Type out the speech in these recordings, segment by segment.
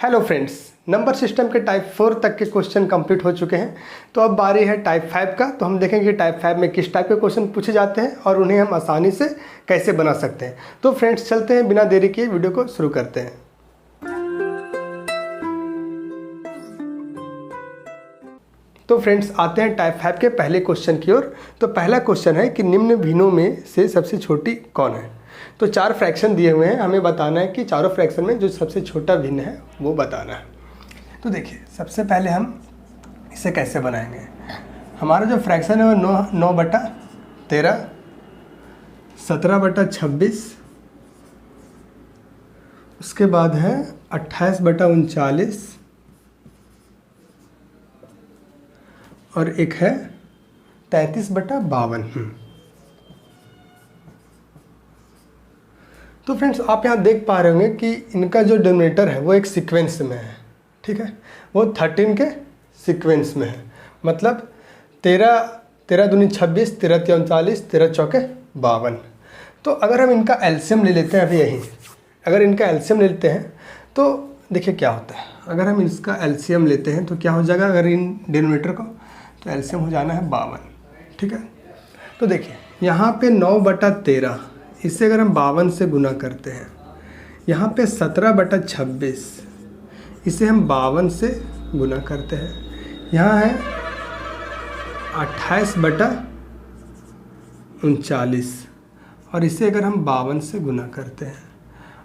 Hello friends, number system के type 4 तक के क्वेश्चन कंप्लीट हो चुके हैं। तो अब बारी है टाइप 5 का। तो हम देखेंगे कि टाइप 5 में किस टाइप के क्वेश्चन पूछे जाते हैं और उन्हें हम आसानी से कैसे बना सकते हैं। तो फ्रेंड्स चलते हैं, बिना देरी किए वीडियो को शुरू करते हैं। तो फ्रेंड्स आते हैं टाइप 5 के पहले क्वेश्चन की ओर। तो पहला क्वेश्चन है कि निम्न भिन्नों में से सबसे छोटी कौन है। तो 4 फ्रैक्शन दिए हुए हैं, हमें बताना है कि चारों फ्रैक्शन में जो सबसे छोटा भिन्न है वो बताना है। तो देखिए, सबसे पहले हम इसे कैसे बनाएंगे। हमारा जो फ्रैक्शन है वो 9/13, 17/26, उसके बाद है 28/39 और एक है 33/52। तो फ्रेंड्स आप यहाँ देख पा रहे होंगे कि इनका जो डिनोमिनेटर है वो एक सीक्वेंस में है, ठीक है। वो 13 के सीक्वेंस में है, मतलब 13 दूनी 26, 13 तिया 39, 13 चौके 52। तो अगर हम इनका एलसीएम ले लेते हैं, अभी यहीं अगर इनका एलसीएम ले लेते हैं तो देखिए क्या होता है। अगर हम इसका एलसीएम लेते हैं तो क्या हो जाएगा, अगर इन डिनोमिनेटर को, तो एलसीएम हो जाना है 52, ठीक है। तो देखिए यहाँ पे 9/13, इससे अगर हम 52 से गुना करते हैं, यहाँ पे 17/26, इसे हम 52 से गुना करते हैं, यहाँ है 28/39 और इसे अगर हम 52 से गुना करते हैं,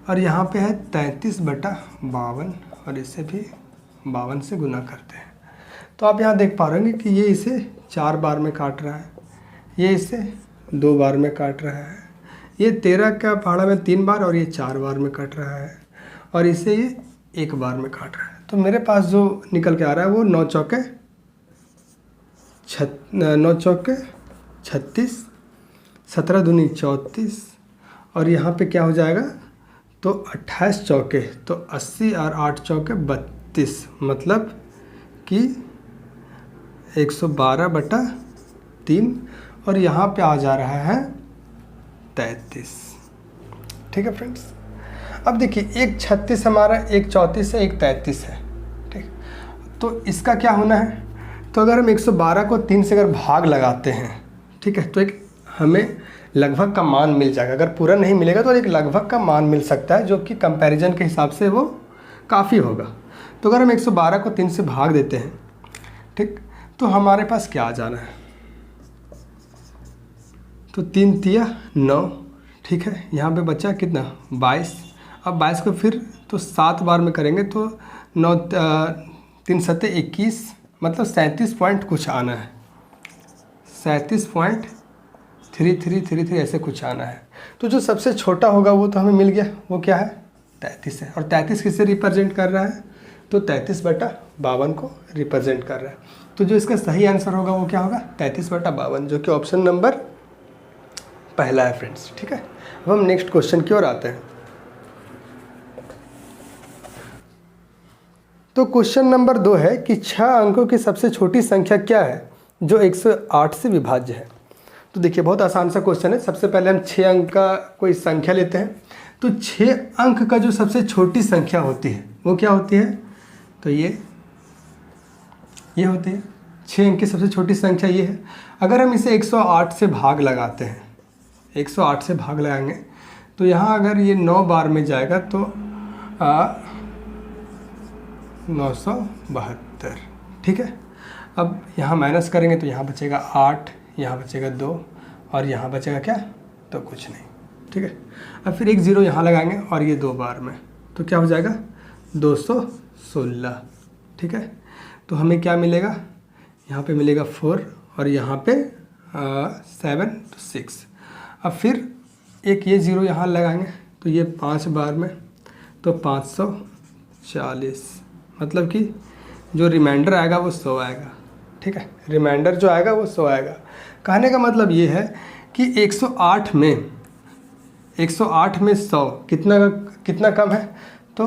और यहाँ पे है 33/52 और इसे भी 52 से गुना करते हैं। तो आप यहाँ देख पा रहे हैं कि ये इसे 4 बार में काट रहा है, ये इसे 2 बार में काट रहा है, ये 13 का पहाड़ा में 3 बार और ये 4 बार में काट रहा है, और इसे ये 1 बार में काट रहा है। तो मेरे पास जो निकल के आ रहा है वो 9 चौके 36, 17 दूनी 34 और यहाँ पे क्या हो जाएगा, तो 28 चौके तो 80 और 8 चौके 32, मतलब कि 112/3 और यहाँ पे आ जा रहा है 33, ठीक है फ्रेंड्स। अब देखिए एक 36 हमारा, एक 34 है, एक 33 है, ठीक। तो इसका क्या होना है, तो अगर हम 112 को 3 से अगर भाग लगाते हैं, ठीक है, तो एक हमें लगभग का मान मिल जाएगा। अगर पूरा नहीं मिलेगा तो एक लगभग का मान मिल सकता है, जो कि कंपैरिजन के हिसाब से वो काफ़ी होगा। तो अगर हम 112 को 3 से भाग देते हैं, ठीक, तो हमारे पास क्या आ जाना है, तो 3 तिया 9, ठीक है। यहाँ पे बचा कितना 22। अब 22 को फिर तो 7 बार में करेंगे तो 9 3 7 21, मतलब 37 पॉइंट कुछ आना है, 37.3333 ऐसे कुछ आना है। तो जो सबसे छोटा होगा वो तो हमें मिल गया, वो क्या है 33 है। और 33 किससे रिप्रेजेंट कर रहा है, तो 33/52 को रिप्रेजेंट कर रहा है। तो जो इसका सही आंसर होगा वो क्या होगा 33/52, जो कि ऑप्शन नंबर पहला है फ्रेंड्स, ठीक है। अब हम नेक्स्ट क्वेश्चन की ओर आते हैं। तो क्वेश्चन नंबर 2 है कि 6 अंकों की सबसे छोटी संख्या क्या है जो 108 से विभाज्य है। तो देखिए बहुत आसान सा क्वेश्चन है। सबसे पहले हम 6 अंक का कोई संख्या लेते हैं। तो 6 अंक का जो सबसे छोटी संख्या होती है वो क्या होती है, तो ये होती है 6 अंक की सबसे छोटी संख्या ये है। अगर हम इसे 108 से भाग लगाते हैं, 108 से भाग लगाएंगे तो यहाँ अगर ये 9 बार में जाएगा तो 972, ठीक है। अब यहाँ माइनस करेंगे तो यहाँ बचेगा 8, यहाँ बचेगा 2 और यहाँ बचेगा क्या, तो कुछ नहीं, ठीक है। अब फिर एक 0 यहाँ लगाएंगे और ये 2 बार में, तो क्या हो जाएगा 216, ठीक है। तो हमें क्या मिलेगा, यहाँ पे मिलेगा 4 और यहाँ पे 7 तो 6। अब फिर एक ये 0 यहाँ लगाएंगे तो ये 5 बार में, तो 540, मतलब कि जो रिमाइंडर आएगा वो 100 आएगा, ठीक है। रिमाइंडर जो आएगा वो 100 आएगा। कहने का मतलब ये है कि 108 में 100 कितना कम है, तो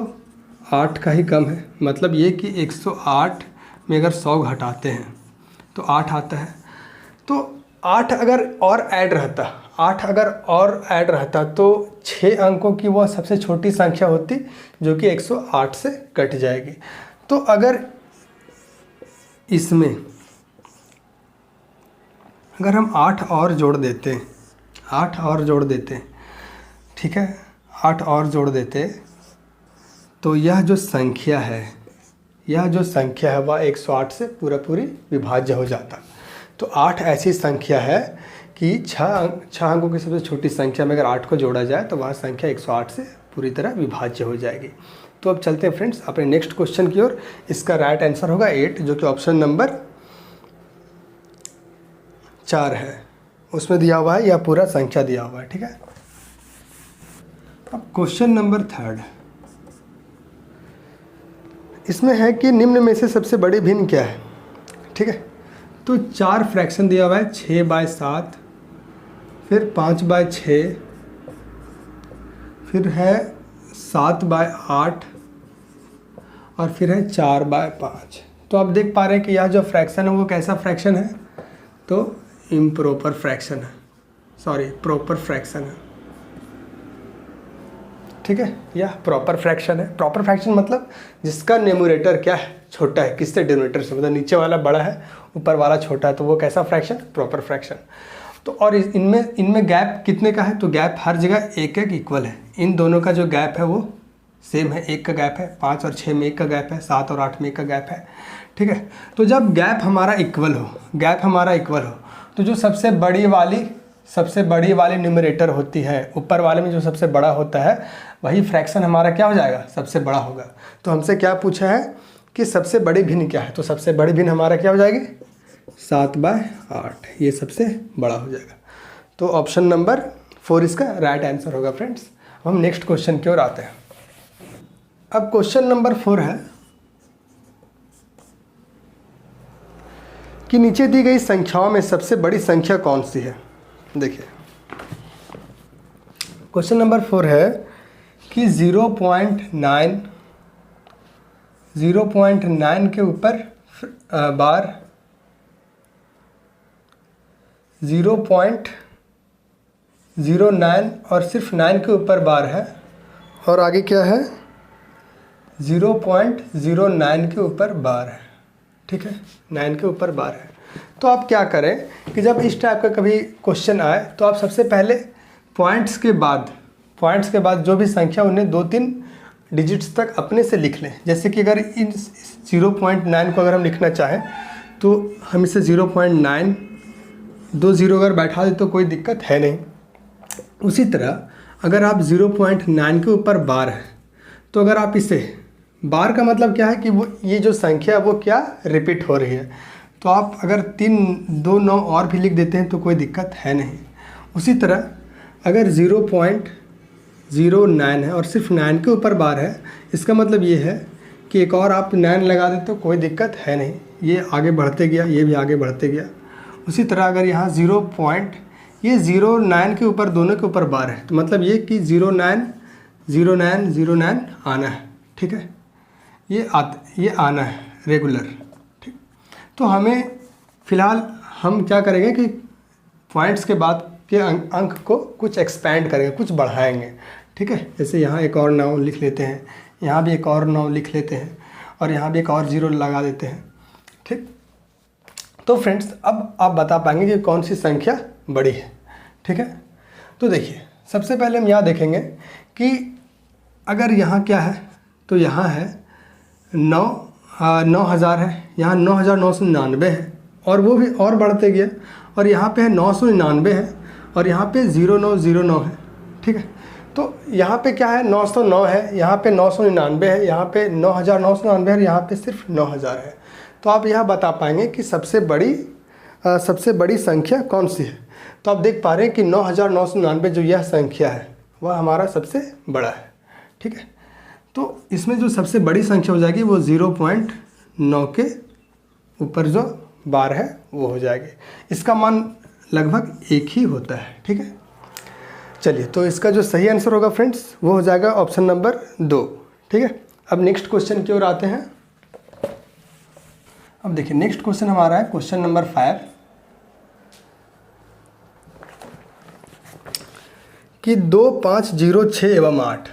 8 का ही कम है। मतलब ये कि 108 में अगर 100 घटाते हैं तो 8 आता है। तो 8 अगर और ऐड रहता, 8 अगर और ऐड रहता तो 6 अंकों की वह सबसे छोटी संख्या होती जो कि 108 से कट जाएगी। तो अगर इसमें अगर हम 8 और जोड़ देते, 8 और जोड़ देते, ठीक है, 8 और जोड़ देते तो यह जो संख्या है वह 108 से पूरी विभाज्य हो जाता। तो 8 ऐसी संख्या है कि 6 अंकों की सबसे छोटी संख्या में अगर 8 को जोड़ा जाए तो वह संख्या 108 से पूरी तरह विभाज्य हो जाएगी। तो अब चलते हैं फ्रेंड्स अपने नेक्स्ट क्वेश्चन की ओर। इसका राइट आंसर होगा 8, जो कि ऑप्शन नंबर 4 है, उसमें दिया हुआ है, यह पूरा संख्या दिया हुआ है, ठीक है। अब क्वेश्चन नंबर 3, इसमें है कि निम्न में से सबसे बड़ी भिन्न क्या है, ठीक है। तो 4 फ्रैक्शन दिया हुआ है, 6/7, फिर 5/6, फिर है 7/8 और फिर है 4/5। तो आप देख पा रहे हैं कि यह जो फ्रैक्शन है वो कैसा फ्रैक्शन है, तो इम्प्रॉपर फ्रैक्शन है, सॉरी प्रॉपर फ्रैक्शन है, ठीक है। यह प्रॉपर फ्रैक्शन है। प्रॉपर फ्रैक्शन मतलब जिसका न्यूमरेटर क्या है, छोटा है, किससे डिनोमिनेटर से, मतलब नीचे वाला बड़ा है ऊपर वाला छोटा है, तो वो कैसा फ्रैक्शन, प्रॉपर फ्रैक्शन। तो और इनमें गैप कितने का है, तो गैप हर जगह 1 इक्वल है। इन दोनों का जो गैप है वो सेम है, 1 का गैप है, 5 और 6 में 1 का गैप है, 7 और 8 में 1 का गैप है, ठीक है। तो जब गैप हमारा इक्वल हो, तो जो सबसे बड़ी वाली न्यूमरेटर होती है, ऊपर वाले में जो सबसे बड़ा होता है वही फ्रैक्शन हमारा क्या हो जाएगा, सबसे बड़ा होगा। तो हमसे क्या पूछा है कि सबसे बड़ी भिन्न क्या है, तो सबसे बड़ी भिन्न हमारा क्या हो जाएगी, 7/8, ये सबसे बड़ा हो जाएगा। तो ऑप्शन नंबर 4 इसका राइट आंसर होगा फ्रेंड्स। हम नेक्स्ट क्वेश्चन की ओर आते हैं। अब क्वेश्चन नंबर 4 है कि नीचे दी गई संख्याओं में सबसे बड़ी संख्या कौन सी है। देखिए क्वेश्चन नंबर 4 है कि 0.9 के ऊपर बार 0.09 और सिर्फ 9 के ऊपर बार है, और आगे क्या है 0.09 के ऊपर बार है, ठीक है, 9 के ऊपर बार है। तो आप क्या करें कि जब इस टाइप का कभी क्वेश्चन आए तो आप सबसे पहले पॉइंट्स के बाद जो भी संख्या उन्हें 2-3 डिजिट्स तक अपने से लिख लें। जैसे कि अगर इन 0.9 को अगर हम लिखना चाहें तो हम इसे 0.9 2 0 अगर बैठा दें तो कोई दिक्कत है नहीं। उसी तरह अगर आप 0.9 के ऊपर बार है तो अगर आप इसे, बार का मतलब क्या है कि वो ये जो संख्या वो क्या रिपीट हो रही है, तो आप अगर 2 9 और भी लिख देते हैं तो कोई दिक्कत है नहीं। उसी तरह अगर 0.09 है और सिर्फ 9 के ऊपर बार है, इसका मतलब ये है कि एक और आप 9 लगा दें तो कोई दिक्कत है नहीं, ये आगे बढ़ते गया, ये भी आगे बढ़ते गया। उसी तरह अगर यहाँ 0.9 के ऊपर दोनों के ऊपर बार है तो मतलब ये कि 0.9 आना है, ठीक है, ये आना है रेगुलर, ठीक। तो हमें फ़िलहाल हम क्या करेंगे कि पॉइंट्स के बाद के अंक को कुछ एक्सपेंड करेंगे, कुछ बढ़ाएंगे, ठीक है। जैसे यहाँ एक और 9 लिख लेते हैं, यहाँ भी एक और 9 लिख लेते हैं, और यहाँ भी एक और 0 लगा देते हैं, ठीक। तो फ्रेंड्स अब आप बता पाएंगे कि कौन सी संख्या बड़ी है, ठीक है। तो देखिए सबसे पहले हम यहाँ देखेंगे कि अगर यहाँ क्या है, तो यहाँ है 9000 है, यहाँ 9999 है, और वो भी और बढ़ते गया, और यहाँ पे है 999 है, और यहाँ पे 0909 है, ठीक है। तो यहाँ पे क्या है 909 है, यहाँ पे 999 है, यहाँ पे 9999 है, और यहाँ पे सिर्फ 9000 है। तो आप यहाँ बता पाएंगे कि सबसे बड़ी संख्या कौन सी है। तो आप देख पा रहे हैं कि 9999 जो यह संख्या है वह हमारा सबसे बड़ा है, ठीक है। तो इसमें जो सबसे बड़ी संख्या हो जाएगी वो 0.9 के ऊपर जो बार है वो हो जाएगी। इसका मान लगभग 1 ही होता है, ठीक है। चलिए तो इसका जो सही आंसर होगा फ्रेंड्स वो हो जाएगा ऑप्शन नंबर 2, ठीक है। अब नेक्स्ट क्वेश्चन की ओर आते हैं। अब देखिए नेक्स्ट क्वेश्चन हमारा है क्वेश्चन नंबर 5। कि 2 5 0 6 एवं 8,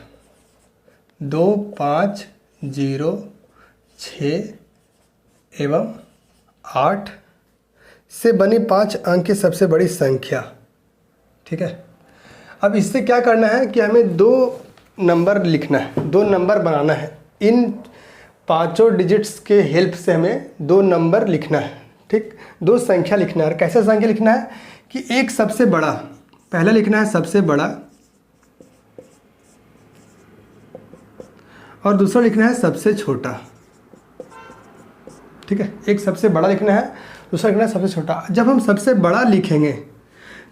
2 5 0 6 एवं 8 से बनी 5 अंक की सबसे बड़ी संख्या। ठीक है, अब इससे क्या करना है कि हमें 2 नंबर लिखना है, 2 नंबर बनाना है। इन पांचों डिजिट्स के हेल्प से हमें 2 नंबर लिखना है। ठीक, 2 संख्या लिखना है। और कैसे संख्या लिखना है कि एक सबसे बड़ा, पहले लिखना है सबसे बड़ा और दूसरा लिखना है सबसे छोटा। ठीक है, एक सबसे बड़ा लिखना है, दूसरा लिखना है सबसे छोटा। जब हम सबसे बड़ा लिखेंगे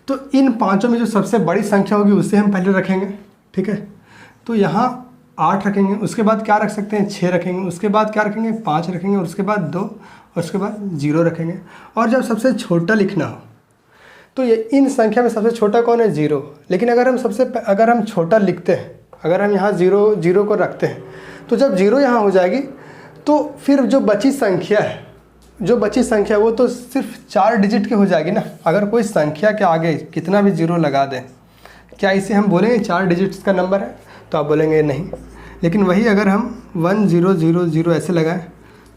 तो इन पांचों में जो सबसे बड़ी संख्या होगी उसे हम पहले रखेंगे। ठीक है, तो यहाँ 8 रखेंगे, उसके बाद क्या रख सकते हैं 6 रखेंगे, उसके बाद क्या रखेंगे 5 रखेंगे, और उसके बाद 2 और उसके बाद 0 रखेंगे। और जब सबसे छोटा लिखना हो तो ये इन संख्या में सबसे छोटा कौन है 0। लेकिन अगर हम छोटा लिखते हैं, अगर हम यहाँ 0 को रखते हैं तो जब 0 यहाँ हो जाएगी तो फिर जो बची संख्या वो तो सिर्फ 4 डिजिट की हो जाएगी ना। अगर कोई संख्या के आगे कितना भी 0 लगा दें, क्या इसे हम बोलेंगे 4 डिजिट्स का नंबर है? तो आप बोलेंगे नहीं। लेकिन वही अगर हम 1 0 0 0 ऐसे लगाएं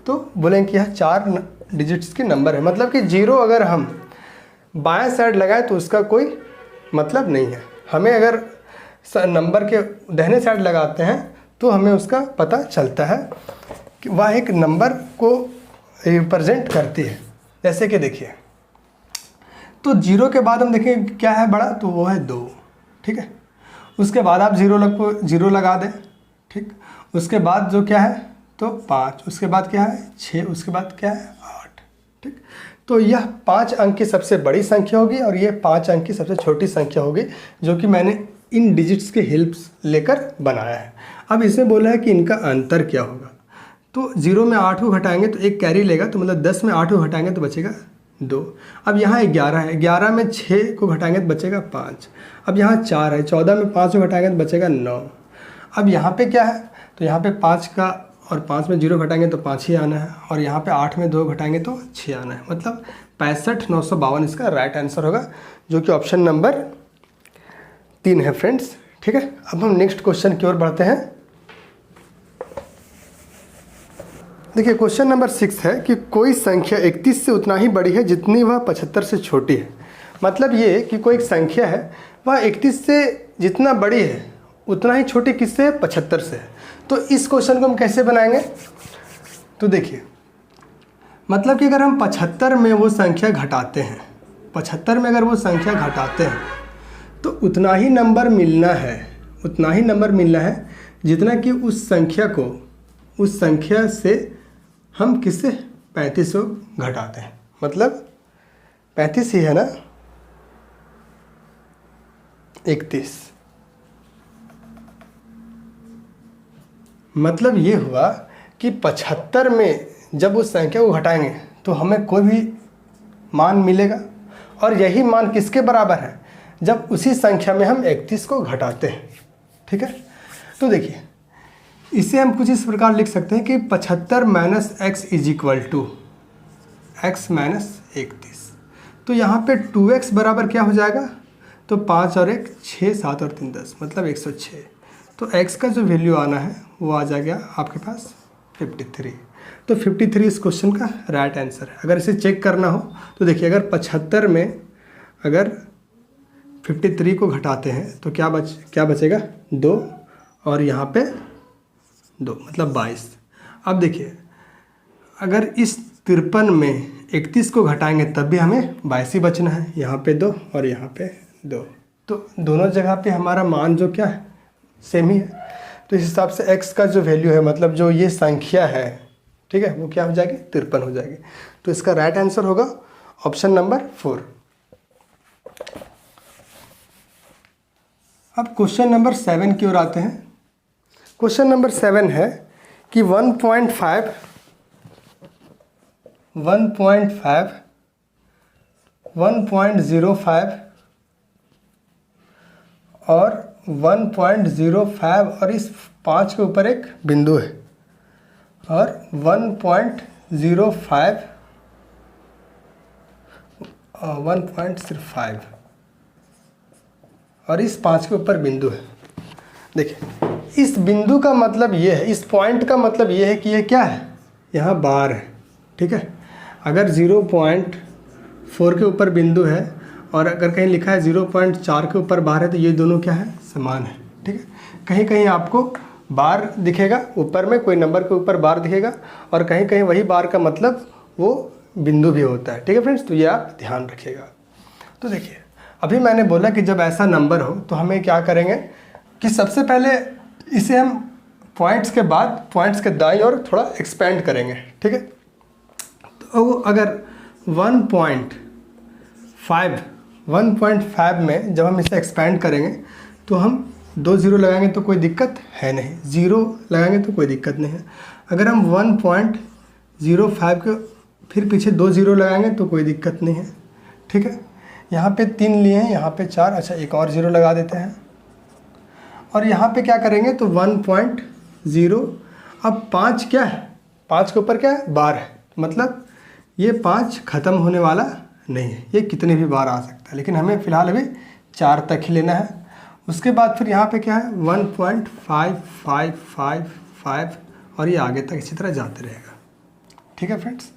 तो बोलेंगे कि यह 4 डिजिट्स के नंबर है। मतलब कि 0 अगर हम बाएं साइड लगाएं तो उसका कोई मतलब नहीं है। हमें अगर नंबर के दाहिने साइड लगाते हैं तो हमें उसका पता चलता है कि वह एक नंबर को रिप्रेजेंट करती है। जैसे कि देखिए, तो 0 के बाद हम देखें क्या है बड़ा, तो वो है 2। ठीक है, उसके बाद आप 0 लगा दें। ठीक, उसके बाद जो क्या है तो 5, उसके बाद क्या है 6, उसके बाद क्या है 8। ठीक, तो यह 5 अंक की सबसे बड़ी संख्या होगी और ये 5 अंक की सबसे छोटी संख्या होगी, जो कि मैंने इन डिजिट्स के हेल्प लेकर बनाया है। अब इसमें बोला है कि इनका अंतर क्या होगा। तो 0 में 8 को घटाएंगे तो 1 कैरी लेगा, तो मतलब 10 में 8 को घटाएंगे तो बचेगा 2। अब यहाँ 11 है, 11 में 6 को घटाएंगे तो बचेगा 5। अब यहाँ 4 है, 14 में 5 को घटाएंगे तो बचेगा 9। अब यहाँ पे क्या है, तो यहाँ पे 5 का और 5 में 0 घटाएंगे तो 5 ही आना है, और यहाँ पे 8 में 2 घटाएंगे तो 6 आना है। मतलब 65,952 इसका राइट आंसर होगा, जो कि ऑप्शन नंबर 3 है फ्रेंड्स। ठीक है, अब हम नेक्स्ट क्वेश्चन की ओर बढ़ते हैं। देखिए, क्वेश्चन नंबर 6 है कि कोई संख्या 31 से उतना ही बड़ी है जितनी वह 75 से छोटी है। मतलब ये कि कोई एक संख्या है वह 31 से जितना बड़ी है उतना ही छोटी किससे, 75 से है। तो इस क्वेश्चन को हम कैसे बनाएंगे, तो देखिए, मतलब कि अगर हम 75 में वो संख्या घटाते हैं, 75 में अगर वो संख्या घटाते हैं तो उतना ही नंबर मिलना है जितना कि उस संख्या से हम किससे 35 को घटाते हैं। मतलब 35 ही है ना, 31। मतलब ये हुआ कि 75 में जब उस संख्या को घटाएंगे तो हमें कोई भी मान मिलेगा, और यही मान किसके बराबर है, जब उसी संख्या में हम 31 को घटाते हैं। ठीक है, तो देखिए, इसे हम कुछ इस प्रकार लिख सकते हैं कि 75 minus x is equal to x minus 31। तो यहाँ पे 2x बराबर क्या हो जाएगा, तो 5 और 1 6, 7 और 3 10, मतलब 106। तो x का जो वैल्यू आना है वो आ जाएगा आपके पास 53। तो 53 इस क्वेश्चन का राइट आंसर है। अगर इसे चेक करना हो तो देखिए, अगर 75 में अगर 53 को घटाते हैं तो क्या बचेगा 2, और यहाँ पे 2, मतलब 22। अब देखिए, अगर इस 53 में 31 को घटाएंगे तब भी हमें 22 ही बचना है। यहाँ पे 2 और यहाँ पे 2, तो दोनों जगह पे हमारा मान जो क्या है सेम ही है। तो इस हिसाब से x का जो वैल्यू है, मतलब जो ये संख्या है, ठीक है, वो क्या हो जाएगी 53 हो जाएगी। तो इसका राइट आंसर होगा ऑप्शन नंबर 4। अब क्वेश्चन नंबर 7 की ओर आते हैं। क्वेश्चन नंबर 7 है कि 1.5 1.05 और 1.05 और इस 5 के ऊपर एक बिंदु है, और 1.05 1.05 और इस 5 के ऊपर बिंदु है। देखिए इस बिंदु का मतलब ये है, इस पॉइंट का मतलब ये है कि ये क्या है, यहाँ बार है। ठीक है, अगर 0.4 के ऊपर बिंदु है और अगर कहीं लिखा है 0.4 के ऊपर बार है तो ये दोनों क्या है, समान है। ठीक है, कहीं कहीं आपको बार दिखेगा ऊपर में, कोई नंबर के ऊपर बार दिखेगा, और कहीं कहीं वही बार का मतलब वो बिंदु भी होता है। ठीक है फ्रेंड्स, तो ये आप ध्यान रखिएगा। तो देखिए अभी मैंने बोला कि जब ऐसा नंबर हो तो हमें क्या करेंगे कि सबसे पहले इसे हम पॉइंट्स के बाद पॉइंट्स के दाईं ओर थोड़ा एक्सपेंड करेंगे। ठीक है, तो अगर 1.5 में जब हम इसे एक्सपेंड करेंगे तो हम 2 0 लगाएंगे तो कोई दिक्कत है नहीं, 0 लगाएंगे तो कोई दिक्कत नहीं है। अगर हम 1.05 के फिर पीछे 2 0 लगाएंगे तो कोई दिक्कत नहीं है। ठीक है, यहाँ पे 3 लिए हैं, यहाँ पे 4, अच्छा एक और 0 लगा देते हैं। और यहाँ पे क्या करेंगे तो 1.0, अब 5 क्या है, 5 के ऊपर क्या है, बार है, मतलब ये 5 ख़त्म होने वाला नहीं है, ये कितने भी बार आ सकता है, लेकिन हमें फ़िलहाल अभी 4 तक ही लेना है। उसके बाद फिर यहाँ पे क्या है 1.5555 और ये आगे तक इसी तरह जाते रहेगा। ठीक है फ्रेंड्स,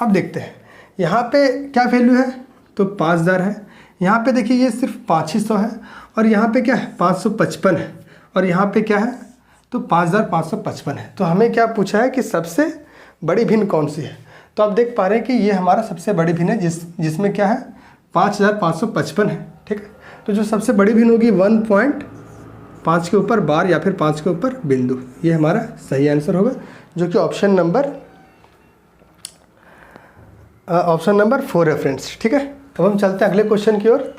अब देखते हैं यहाँ पे क्या वैल्यू है, तो 5000 है। यहाँ पे देखिए ये सिर्फ 500 है, और यहाँ पे क्या है 555 है, और यहाँ पे क्या है तो 5555 है। तो हमें क्या पूछा है कि सबसे बड़ी भिन्न कौन सी है, तो आप देख पा रहे हैं कि ये हमारा सबसे बड़ी भिन्न है जिसमें क्या है 5555 है। ठीक है, तो जो सबसे बड़ी भिन्न होगी 1.5 के ऊपर बार या फिर 5 के ऊपर बिंदु, ये हमारा सही आंसर होगा, जो कि ऑप्शन नंबर 4 है फ्रेंड्स। ठीक है, अब हम चलते हैं अगले क्वेश्चन की ओर।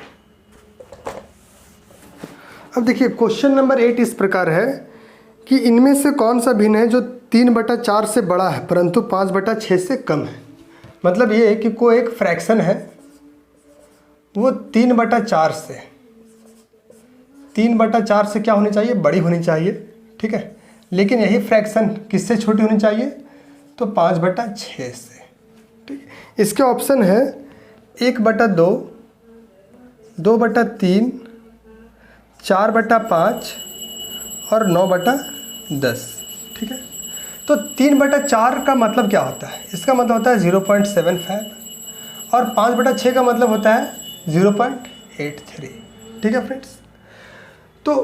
अब देखिए क्वेश्चन नंबर 8 इस प्रकार है कि इनमें से कौन सा भिन्न है जो 3/4 से बड़ा है परंतु 5/6 से कम है। मतलब ये है कि कोई एक फ्रैक्शन है वो 3/4 से क्या होनी चाहिए, बड़ी होनी चाहिए। ठीक है, लेकिन यही फ्रैक्शन किससे छोटी होनी चाहिए, तो 5/6 से। ठीक है, इसके ऑप्शन है 1/2, 2/3, 4/5 और 9/10। ठीक है, तो 3/4 का मतलब क्या होता है, इसका मतलब होता है 0.75 और 5/6 का मतलब होता है 0.83। ठीक है फ्रेंड्स, तो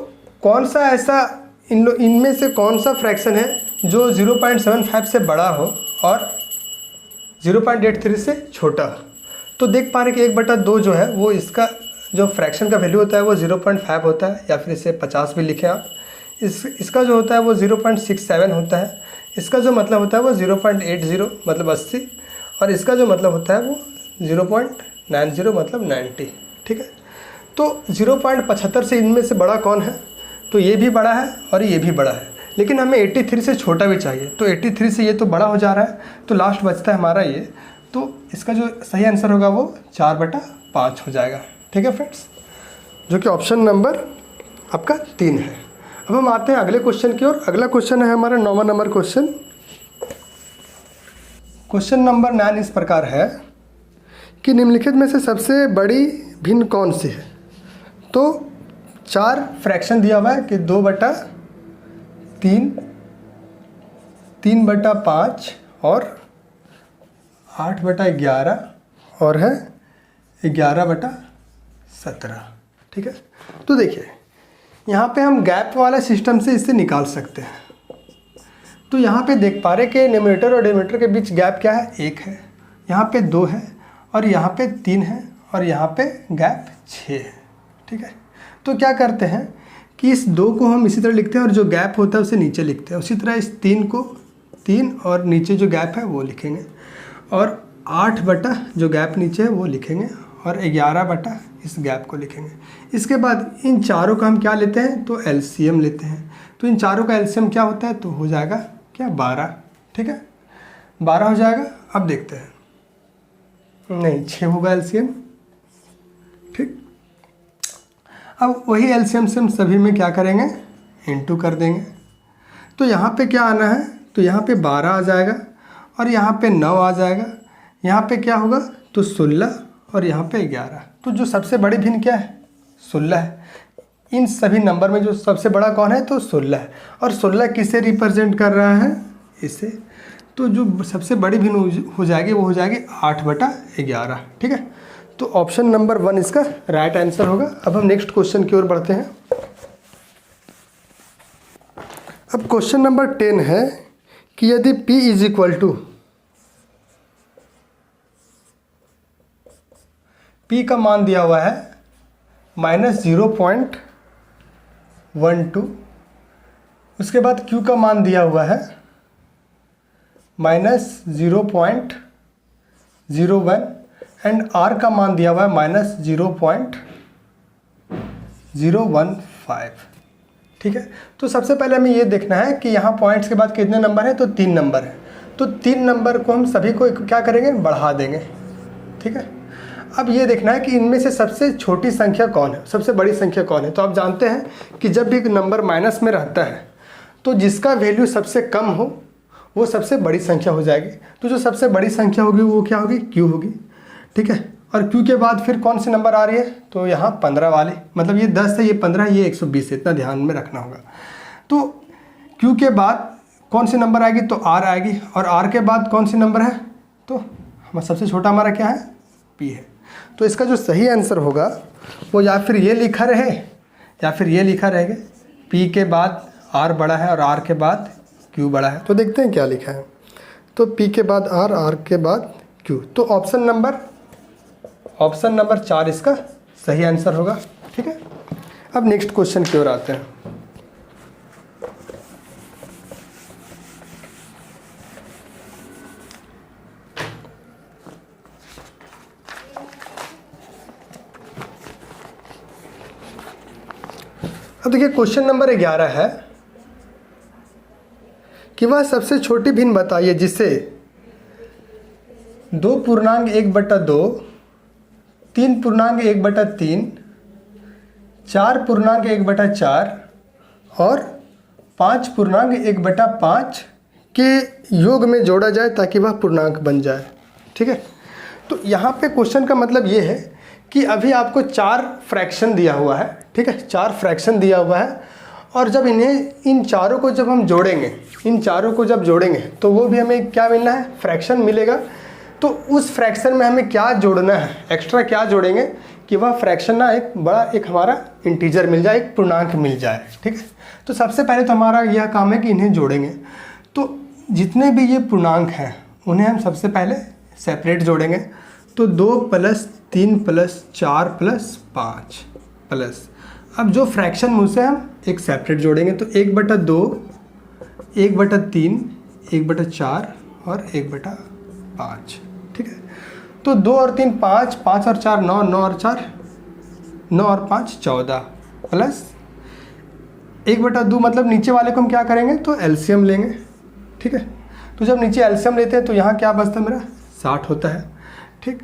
कौन सा ऐसा इनमें से कौन सा फ्रैक्शन है जो 0.75 से बड़ा हो और 0.83 से छोटा हो। तो देख पा रहे कि 1/2 जो है वो इसका जो फ्रैक्शन का वैल्यू होता है वो 0.5 होता है, या फिर इसे 50 भी लिखें आप। इसका जो होता है वो 0.67 होता है, इसका जो मतलब होता है वो 0.80 मतलब 80, और इसका जो मतलब होता है वो 0.90 मतलब 90। ठीक है, तो 0.75 से इनमें से बड़ा कौन है, तो ये भी बड़ा है और ये भी बड़ा है, लेकिन हमें 83 से छोटा भी चाहिए। तो 83 से ये तो बड़ा हो जा रहा है, तो लास्ट बचता है हमारा ये, तो इसका जो सही आंसर होगा वो 4/5 हो जाएगा। ठीक है फ्रेंड्स, जो कि ऑप्शन नंबर आपका 3 है। अब हम आते हैं अगले क्वेश्चन की ओर। अगला क्वेश्चन है हमारा 9वां नंबर क्वेश्चन। क्वेश्चन नंबर 9 इस प्रकार है कि निम्नलिखित में से सबसे बड़ी भिन्न कौन सी है। तो 4 फ्रैक्शन दिया हुआ है कि 2/3, 3/5 और 8/11 और है 11/17। ठीक है, तो देखिए यहाँ पे हम गैप वाला सिस्टम से इसे निकाल सकते हैं। तो यहाँ पे देख पा रहे कि न्यूमरेटर और डिनोमिनेटर के बीच गैप क्या है, 1 है, यहाँ पे 2 है, और यहाँ पे 3 है, और यहाँ पे गैप 6 है। ठीक है, तो क्या करते हैं कि इस 2 को हम इसी तरह लिखते हैं और जो गैप होता है उसे नीचे लिखते हैं। उसी तरह इस 3 को 3 और नीचे जो गैप है वो लिखेंगे, और 8 बटा जो गैप नीचे है वो लिखेंगे, और 11 बटा इस गैप को लिखेंगे। इसके बाद इन चारों का हम क्या लेते हैं, तो एलसीएम लेते हैं। तो इन चारों का एलसीएम क्या होता है, तो हो जाएगा क्या 12। ठीक है, 12 हो जाएगा। अब देखते हैं, नहीं 6 होगा एलसीएम। ठीक, अब वही एलसीएम से हम सभी में क्या करेंगे, इनटू कर देंगे। तो यहाँ पे क्या आना है, तो यहाँ पे 12 आ जाएगा, और यहाँ पे 9 आ जाएगा। यहाँ पे क्या होगा, तो 16, और यहाँ पे 11। तो जो सबसे बड़ी भिन्न क्या है, 16 है। इन सभी नंबर में जो सबसे बड़ा कौन है, तो 16 है। और 16 किसे रिप्रेजेंट कर रहा है, इसे। तो जो सबसे बड़ी भिन्न हो जाएगी वो हो जाएगी 8/11। ठीक है, तो ऑप्शन नंबर 1 इसका राइट आंसर होगा। अब हम नेक्स्ट क्वेश्चन की ओर बढ़ते हैं। अब क्वेश्चन नंबर 10 है कि यदि P is equal to, P का मान दिया हुआ है -0.12, उसके बाद Q का मान दिया हुआ है -0.01 एंड R का मान दिया हुआ है -0.015। ठीक है, तो सबसे पहले हमें ये देखना है कि यहाँ पॉइंट्स के बाद कितने नंबर हैं, तो 3 नंबर है। तो 3 नंबर को हम सभी को क्या करेंगे, बढ़ा देंगे। ठीक है, अब ये देखना है कि इनमें से सबसे छोटी संख्या कौन है, सबसे बड़ी संख्या कौन है। तो आप जानते हैं कि जब भी नंबर माइनस में रहता है तो जिसका वैल्यू सबसे कम हो वो सबसे बड़ी संख्या हो जाएगी। तो जो सबसे बड़ी संख्या होगी वो क्या होगी, Q होगी। ठीक है, और Q के बाद फिर कौन सी नंबर आ रही है, तो यहाँ 15 वाली, मतलब ये 10 है, ये 15 है, ये 120 है, इतना ध्यान में रखना होगा। तो Q के बाद कौन सी नंबर आएगी, तो R आएगी। और R के बाद कौन सी नंबर है, तो हमारा सबसे छोटा हमारा क्या है, P है। तो इसका जो सही आंसर होगा वो या फिर ये लिखा रहे या फिर ये लिखा रहेगा, P के बाद R बड़ा है और R के बाद Q बड़ा है। तो देखते हैं क्या लिखा है। तो P के बाद R, R के बाद Q, तो ऑप्शन नंबर 4 इसका सही आंसर होगा। ठीक है, अब नेक्स्ट क्वेश्चन की ओर आते हैं। अब देखिए क्वेश्चन नंबर 11 है कि वह सबसे छोटी भिन्न बताइए जिसे 2.1/2, 3.1/3, 4.1/4 और 5.1/5 के योग में जोड़ा जाए ताकि वह पूर्णांक बन जाए। ठीक है, तो यहाँ पे क्वेश्चन का मतलब ये है कि अभी आपको 4 फ्रैक्शन दिया हुआ है। ठीक है, 4 फ्रैक्शन दिया हुआ है और जब इन चारों को जब हम जोड़ेंगे, तो वो भी हमें क्या मिलना है, फ्रैक्शन मिलेगा। तो उस फ्रैक्शन में हमें क्या जोड़ना है, एक्स्ट्रा क्या जोड़ेंगे कि वह फ्रैक्शन ना एक बड़ा एक हमारा इंटीजर मिल जाए, एक पूर्णांक मिल जाए। ठीक है, तो सबसे पहले तो हमारा यह काम है कि इन्हें जोड़ेंगे। तो जितने भी ये पूर्णांक हैं उन्हें हम सबसे पहले सेपरेट जोड़ेंगे। तो 2 + 3 + 4 + 5 प्लस, अब जो फ्रैक्शन मुझसे हम एक सेपरेट जोड़ेंगे। तो 1/2, 1/3, 1/4 और 1/5। ठीक है, तो 2 और 3 5, 5 और 4 9, 9 और 4 9 और 5 14 प्लस 1/2, मतलब नीचे वाले को हम क्या करेंगे, तो एलसीएम लेंगे। ठीक है, तो जब नीचे एलसीएम लेते हैं तो यहाँ क्या बचता है, मेरा 60 होता है। ठीक,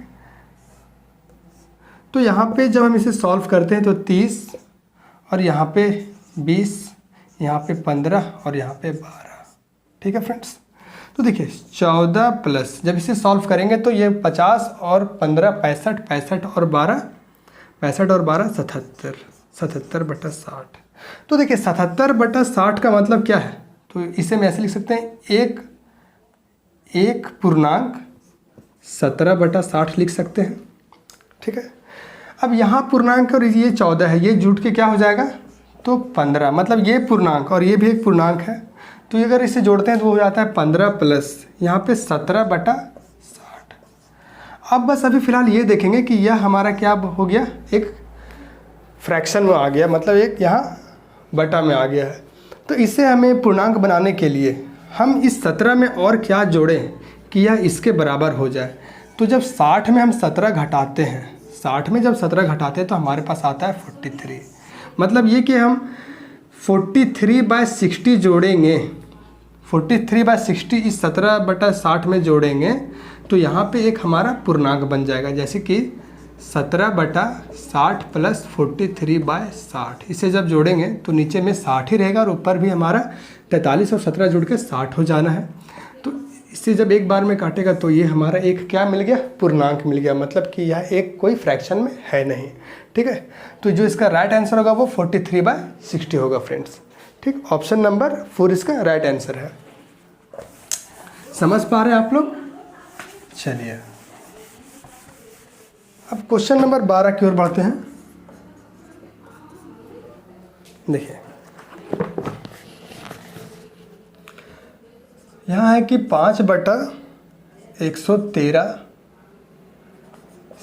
तो यहाँ पे जब हम इसे सॉल्व करते हैं तो 30 और यहाँ पे 20, यहाँ पे 15 और यहाँ पे 12। ठीक है फ्रेंड्स, तो देखिए 14 प्लस जब इसे सॉल्व करेंगे तो ये 50 और 15 65, 65 और 12 65 और 12 77, 77/60। तो देखिए 77/60 का मतलब क्या है, तो इसे हम ऐसे लिख सकते हैं, एक पूर्णांक 17/60 लिख सकते हैं। ठीक है, अब यहाँ पूर्णांक और ये 14 है, ये जुट के क्या हो जाएगा, तो 15, मतलब ये पूर्णांक और ये भी एक पूर्णांक है। तो अगर इसे जोड़ते हैं तो वो हो जाता है 15 प्लस यहाँ पे 17/60। अब बस अभी फ़िलहाल ये देखेंगे कि यह हमारा क्या हो गया, एक फ्रैक्शन में आ गया, मतलब एक यहाँ बटा में आ गया है। तो इसे हमें पूर्णांक बनाने के लिए हम इस 17 में और क्या जोड़ें कि यह इसके बराबर हो जाए। तो जब 60 में हम 17 घटाते हैं, 60 में जब 17 घटाते हैं तो हमारे पास आता है 43। मतलब ये कि हम 43/60 जोड़ेंगे, 43/60 इस 17/60 में जोड़ेंगे तो यहाँ पे एक हमारा पूर्णांक बन जाएगा, जैसे कि 17/60 प्लस 43/60। इसे जब जोड़ेंगे तो नीचे में 60 ही रहेगा और ऊपर भी हमारा 43 और 17 जुड़ के 60 हो जाना है। तो इससे जब एक बार में काटेगा तो ये हमारा एक क्या मिल गया, पूर्णांक मिल गया, मतलब कि यह एक कोई फ्रैक्शन में है नहीं। ठीक है, तो जो इसका राइट आंसर होगा वो 43/60 होगा फ्रेंड्स। ठीक, ऑप्शन नंबर 4 इसका राइट आंसर है। समझ पा रहे हैं आप लोग? चलिए अब क्वेश्चन नंबर 12 की ओर बढ़ते हैं। देखिए यहाँ है कि 5/113,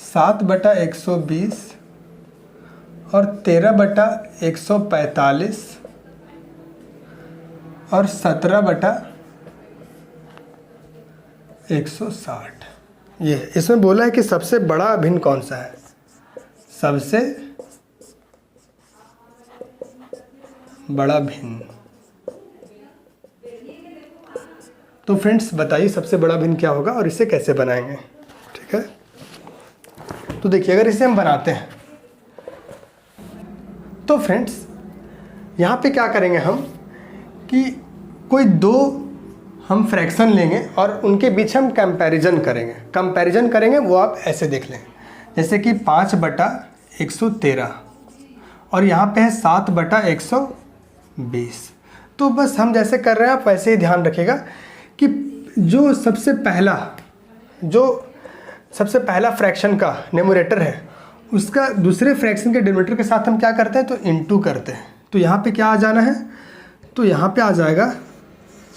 7/120 और 13/145 और 17/160। ये इसमें बोला है कि सबसे बड़ा अभिन्न कौन सा है, सबसे बड़ा भिन्न। तो फ्रेंड्स बताइए सबसे बड़ा भिन्न क्या होगा और इसे कैसे बनाएंगे। ठीक है, तो देखिए अगर इसे हम बनाते हैं तो फ्रेंड्स यहाँ पे क्या करेंगे हम कि कोई दो हम फ्रैक्शन लेंगे और उनके बीच हम कंपैरिजन करेंगे। वो आप ऐसे देख लें, जैसे कि 5/113 और यहाँ पे है 7/120। तो बस हम जैसे कर रहे हैं आप वैसे ही ध्यान रखिएगा कि जो सबसे पहला फ्रैक्शन का न्यूमरेटर है उसका दूसरे फ्रैक्शन के डिनोमिनेटर के साथ हम क्या करते हैं, तो इनटू करते हैं। तो यहाँ पे क्या आ जाना है, तो यहाँ पे आ जाएगा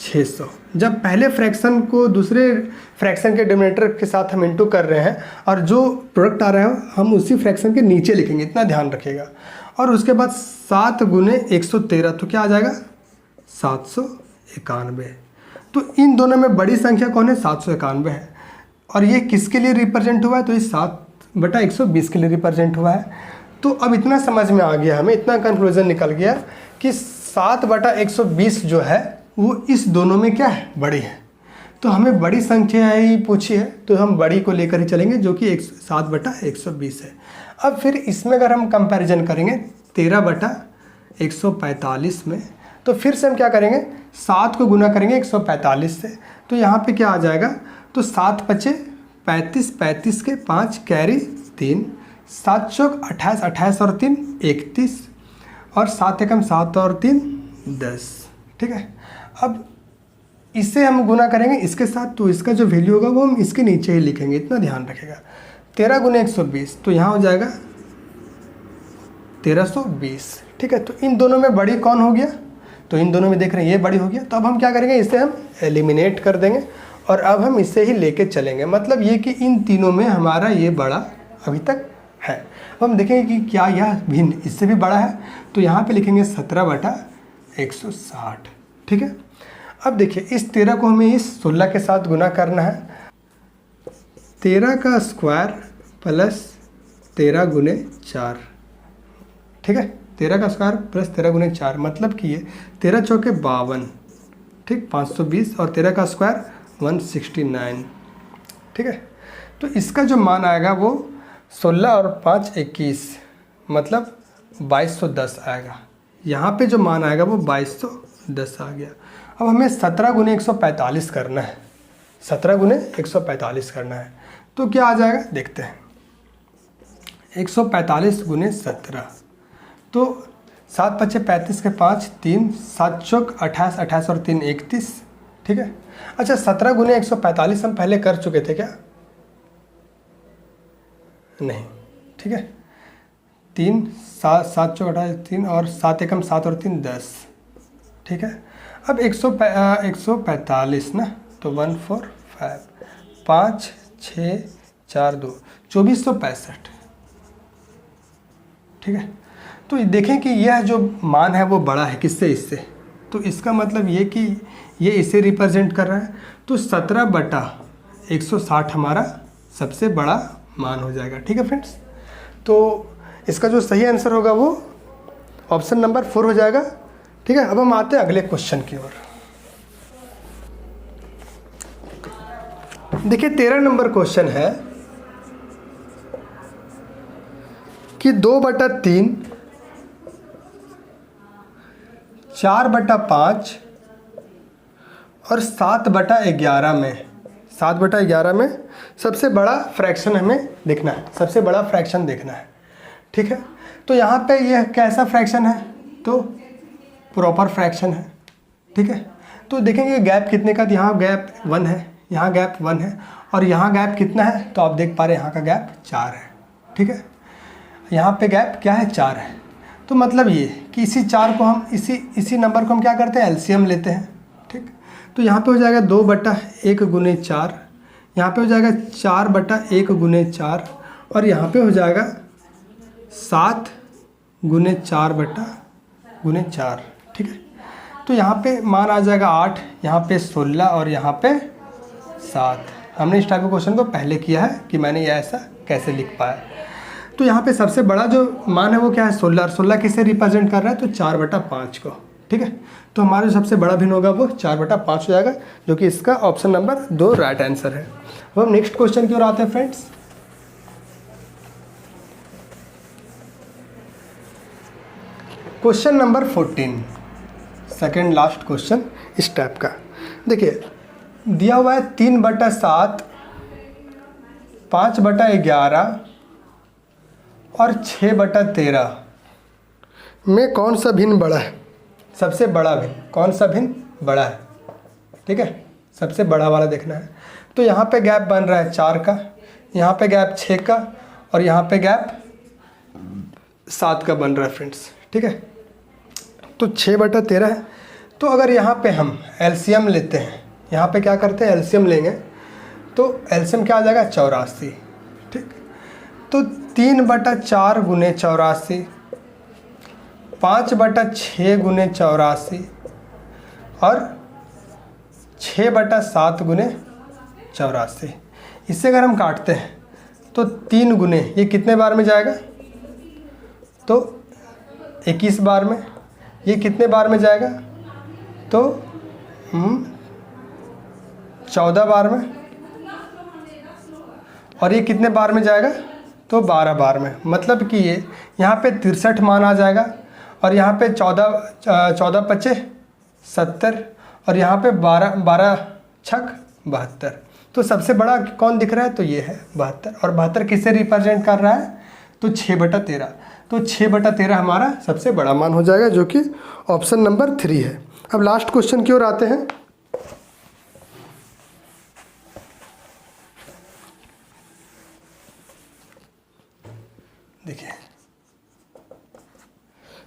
600। जब पहले फ्रैक्शन को दूसरे फ्रैक्शन के डिनोमिनेटर के साथ हम इनटू कर रहे हैं और जो प्रोडक्ट आ रहा है हम उसी फ्रैक्शन के नीचे लिखेंगे, इतना ध्यान रखिएगा। और उसके बाद 7 × 113 तो क्या आ जाएगा 791। तो इन दोनों में बड़ी संख्या कौन है, 791 है। और ये किसके लिए रिप्रेजेंट हुआ है, तो ये 7/120 के लिए रिप्रेजेंट हुआ है। तो अब इतना समझ में आ गया, हमें इतना कंक्लूजन निकल गया कि 7/120 जो है वो इस दोनों में क्या है, बड़ी है। तो हमें बड़ी संख्या ही पूछी है तो हम बड़ी को लेकर ही चलेंगे जो कि 7/120 है। अब फिर इसमें अगर हम कंपैरिजन करेंगे 13/145 में, तो फिर से हम क्या करेंगे, 7 को गुना करेंगे 145 से। तो यहाँ पे क्या आ जाएगा, तो 7 × 5 = 35, 35 के 5 कैरी 3, 7 चौक 28, 28 और 3 31 और 7 एकम 7 और 3 10। ठीक है, अब इसे हम गुना करेंगे इसके साथ, तो इसका जो वैल्यू होगा वो हम इसके नीचे ही लिखेंगे, इतना ध्यान रखेगा। 13 × 120 तो यहाँ हो जाएगा 1320। ठीक है, तो इन दोनों में बड़ी कौन हो गया, तो इन दोनों में देख रहे हैं ये बड़ी हो गया। तो अब हम क्या करेंगे, इसे हम एलिमिनेट कर देंगे और अब हम इसे ही लेके चलेंगे। मतलब ये कि इन तीनों में हमारा ये बड़ा अभी तक है। अब हम देखेंगे कि क्या यह भिन्न इससे भी बड़ा है, तो यहाँ पे लिखेंगे 17/160। ठीक है, अब देखिए इस 13 को हमें इस 16 के साथ गुना करना है। 13 का स्क्वायर प्लस 13 × 4। ठीक है, 13 का स्क्वायर प्लस 13 × 4 मतलब कि ये 13 चौके 52, ठीक 520 और 13 का स्क्वायर 169। ठीक है, तो इसका जो मान आएगा वो 16 और 5 21 मतलब 2210 आएगा। यहाँ पे जो मान आएगा वो 2210 आ गया। अब हमें 17 × 145 करना है, 17 × 145 करना है। तो क्या आ जाएगा देखते हैं, 145 × 17 तो 7 × 5 = 35 के 5 3 7 चौक 28 28 और 3 31। ठीक है, अच्छा 17 × 145 हम पहले कर चुके थे क्या, नहीं। ठीक है, 3 7 चौक 28 3 और 7 एकम 7 और 3 10। ठीक है, अब 145 ना, तो 145 5 6 4 2 2465। ठीक है, तो देखें कि यह जो मान है वो बड़ा है किससे, इससे। तो इसका मतलब ये कि ये इसे रिप्रेजेंट कर रहा है। तो 17/160 हमारा सबसे बड़ा मान हो जाएगा। ठीक है फ्रेंड्स, तो इसका जो सही आंसर होगा वो ऑप्शन नंबर 4 हो जाएगा। ठीक है, अब हम आते हैं अगले क्वेश्चन की ओर। देखिए 13 नंबर क्वेश्चन है कि 2/3 4/5 और 7/11 में 7/11 में सबसे बड़ा फ्रैक्शन हमें देखना है, सबसे बड़ा फ्रैक्शन देखना है, ठीक है। तो यहाँ पे यह कैसा फ्रैक्शन है, तो प्रॉपर फ्रैक्शन है, ठीक है। तो देखेंगे गैप कितने का, यहाँ गैप 1 है, यहाँ गैप 1 है, और यहाँ गैप कितना है, तो आप देख पा रहे हैं यहाँ का गैप 4 है, ठीक है। यहाँ पे गैप क्या है, 4 है। तो मतलब ये कि इसी 4 को हम इसी नंबर को हम क्या करते हैं, एलसीएम लेते हैं, ठीक। तो यहाँ पे हो जाएगा 2/1 गुने 4, यहाँ पे हो जाएगा 4/1 गुने 4, और यहाँ पे हो जाएगा 7 गुने 4/4, ठीक है। तो यहाँ पे मान आ जाएगा 8, यहाँ पे 16 और यहाँ पे 7। हमने इस टाइप के क्वेश्चन को पहले किया है कि मैंने ये ऐसा कैसे लिख पाया। तो यहाँ पे सबसे बड़ा जो मान है वो क्या है, 16, और 16 किसे रिप्रेजेंट कर रहा है, तो 4/5 को, ठीक है। तो हमारा जो सबसे बड़ा भिन्न होगा वो 4/5 हो जाएगा, जो कि इसका ऑप्शन नंबर 2 राइट आंसर है। अब हम नेक्स्ट क्वेश्चन की ओर आते हैं friends. Question number 14, second last question इस टाइप का। देखिए दिया हुआ है 3/7, 5/11 और 6/13 में कौन सा भिन्न बड़ा है, सबसे बड़ा भिन्न कौन सा भिन्न बड़ा है, ठीक है। सबसे बड़ा वाला देखना है। तो यहाँ पे गैप बन रहा है 4 का, यहाँ पे गैप 6 का, और यहाँ पे गैप 7 का बन रहा है फ्रेंड्स, ठीक है। तो 6/13 है। तो अगर यहाँ पे हम एलसीएम लेते हैं, यहाँ पे क्या करते हैं, एलसीएम लेंगे, तो एलसीएम क्या आ जाएगा, 84, ठीक। तो 3/4 गुने 84, 5/6 गुने 84 और 6/7 गुने 84। इससे अगर हम काटते हैं तो 3 गुने ये कितने बार में जाएगा, तो 21 बार में। ये कितने बार में जाएगा, तो 14 बार में। और ये कितने बार में जाएगा, तो 12 बार में। मतलब कि ये यहाँ पे 63 मान आ जाएगा, और यहाँ पे 14×5 70, और यहाँ पे 12×6 72। तो सबसे बड़ा कौन दिख रहा है, तो ये है 72, और 72 किससे रिप्रेजेंट कर रहा है, तो 6/13। तो 6/13 हमारा सबसे बड़ा मान हो जाएगा, जो कि ऑप्शन नंबर 3 है। अब लास्ट क्वेश्चन की ओर आते हैं। देखिए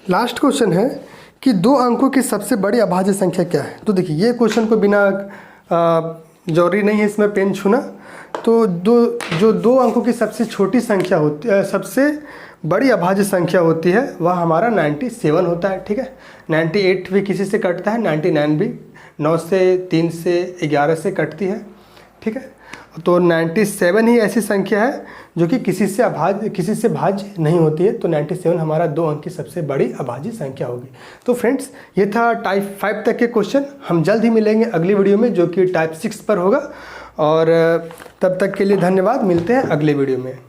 लास्ट क्वेश्चन है कि 2 अंकों की सबसे बड़ी अभाज्य संख्या क्या है। तो देखिए ये क्वेश्चन को बिना जरूरी नहीं है इसमें पेन छूना। तो जो 2 अंकों की सबसे छोटी संख्या होती है, सबसे बड़ी अभाज्य संख्या होती है, वह हमारा 97 होता है, ठीक है। 98 भी किसी से कटता है, 99 भी 9 से 3 से 11 से कटती है, ठीक है। तो 97 ही ऐसी संख्या है जो कि किसी से भाज्य नहीं होती है। तो 97 हमारा 2 अंक की सबसे बड़ी अभाज्य संख्या होगी। तो फ्रेंड्स ये था टाइप 5 तक के क्वेश्चन। हम जल्द ही मिलेंगे अगली वीडियो में, जो कि टाइप 6 पर होगा। और तब तक के लिए धन्यवाद, मिलते हैं अगले वीडियो में।